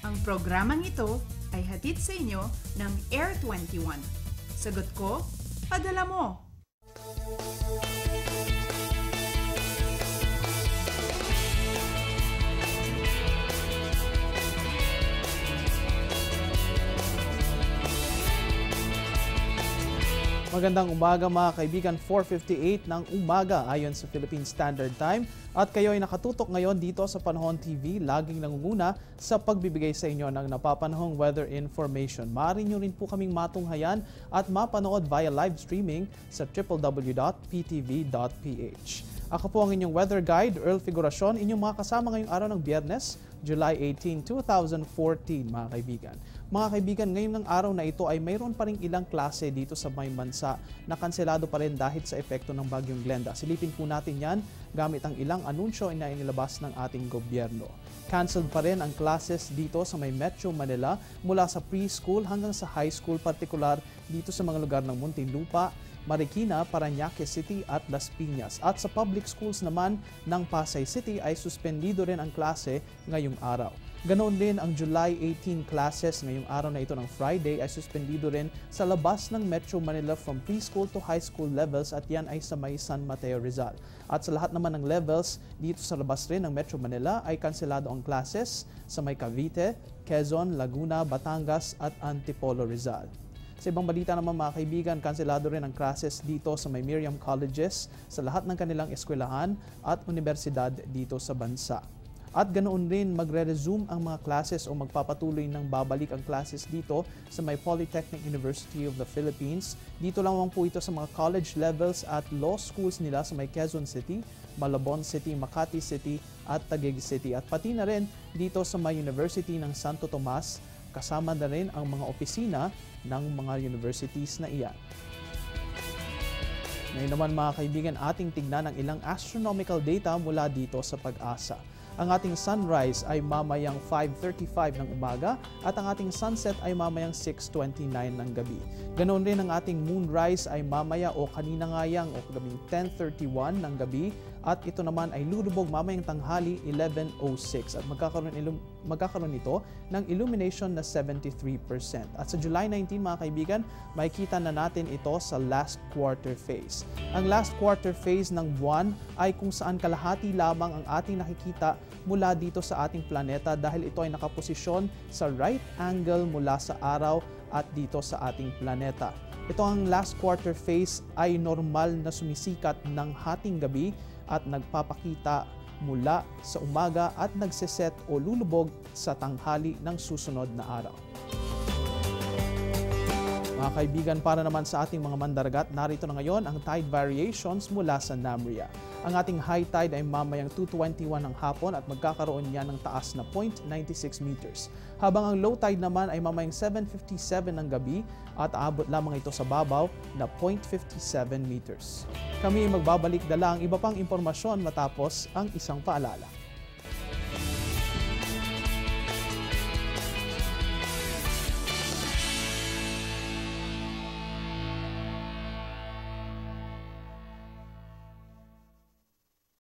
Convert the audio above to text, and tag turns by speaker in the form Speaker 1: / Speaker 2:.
Speaker 1: Ang programang ito ay hatid sa inyo ng Air 21. Sagot ko, padala mo!
Speaker 2: Magandang umaga mga kaibigan, 4:58 ng umaga ayon sa Philippine Standard Time at kayo ay nakatutok ngayon dito sa Panahon TV, laging nangunguna sa pagbibigay sa inyo ng napapanahong weather information. Maaari nyo rin po kaming matunghayan at mapanood via live streaming sa www.ptv.ph. Ako po ang inyong weather guide, Earl Figuracion, inyong mga kasama ngayong araw ng Biyernes, July 18, 2014 mga kaibigan. Mga kaibigan, ngayon ng araw na ito ay mayroon pa rin ilang klase dito sa may bansa na kanselado pa rin dahil sa epekto ng Bagyong Glenda. Silipin po natin yan gamit ang ilang anunsyo na inilabas ng ating gobyerno. Cancelled pa rin ang classes dito sa may Metro Manila mula sa preschool hanggang sa high school, partikular dito sa mga lugar ng Muntinlupa, Marikina, Parañaque City at Las Piñas. At sa public schools naman ng Pasay City ay suspendido rin ang klase ngayong araw. Ganoon din ang July 18 classes ngayong araw na ito ng Friday ay suspendido rin sa labas ng Metro Manila from preschool to high school levels at yan ay sa may San Mateo, Rizal. At sa lahat naman ng levels dito sa labas rin ng Metro Manila ay kanselado ang classes sa may Cavite, Quezon, Laguna, Batangas at Antipolo, Rizal. Sa ibang balita naman mga kaibigan, kanselado rin ang classes dito sa may Miriam Colleges sa lahat ng kanilang eskwelahan at universidad dito sa bansa. At ganoon rin magre-resume ang mga classes o magpapatuloy ng babalik ang classes dito sa may Polytechnic University of the Philippines. Dito lamang po ito sa mga college levels at law schools nila sa may Quezon City, Malabon City, Makati City at Taguig City. At pati na rin dito sa may University ng Santo Tomas, kasama na rin ang mga opisina ng mga universities na iyan. Ngayon naman mga kaibigan, ating tignan ang ilang astronomical data mula dito sa Pag-asa. Ang ating sunrise ay mamayang 5:35 ng umaga at ang ating sunset ay mamayang 6:29 ng gabi. Ganoon rin ang ating moonrise ay mamaya o kanina nga yang o gabing 10:31 ng gabi at ito naman ay lulubog mamayang tanghali 11:06 at magkakaroon ito ng illumination na 73%. At sa July 19 mga kaibigan, makikita na natin ito sa last quarter phase. Ang last quarter phase ng buwan ay kung saan kalahati lamang ang ating nakikita mula dito sa ating planeta dahil ito ay nakaposisyon sa right angle mula sa araw at dito sa ating planeta. Ito ang last quarter phase ay normal na sumisikat ng hating gabi at nagpapakita mula sa umaga at nagseset o lulubog sa tanghali ng susunod na araw. Mga kaibigan, para naman sa ating mga mandaragat, narito na ngayon ang tide variations mula sa NAMRIA. Ang ating high tide ay mamayang 2:21 ng hapon at magkakaroon niya ng taas na 0.96 meters. Habang ang low tide naman ay mamayang 7:57 ng gabi at aabot lamang ito sa babaw na 0.57 meters. Kami magbabalik dala ang iba pang impormasyon matapos ang isang paalala.